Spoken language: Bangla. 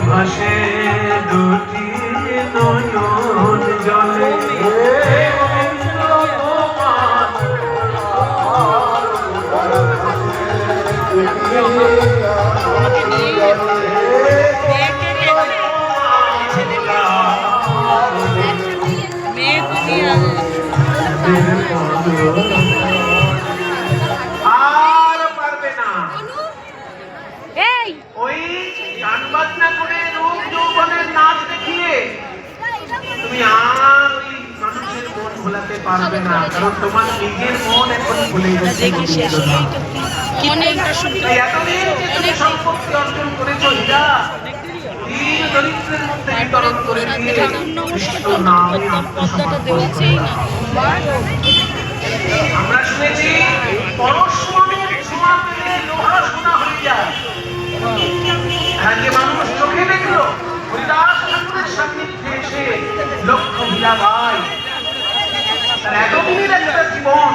ভাসে দুটি নয়ন জলে আর পারবে না ওই গান বাজনা করে রূপ যৌবনের নাচ দেখিয়ে তুমি আর ওই মানুষের মন ভোলাতে পারবে না, কারণ তোমার নিজের মন এখন ভুলে গেছে। এতদিন তুমি সম্পত্তি অর্জন করেছো হীরা, দিন দরিদ্রের মধ্যে বিতরণ করে দিয়ে বিষ্ণু নামে আত্মসমর্পণ করে। আমরা শুনেছি পরশমণির ছোঁয়া পেলে লোহা সোনা হয়ে যায়। যে মানুষ চোখে দেখলো হরিদাস ঠাকুরের সান্নিধ্যে এসে লক্ষ্য হীরা ভাই, তার এতদিনের একটা জীবন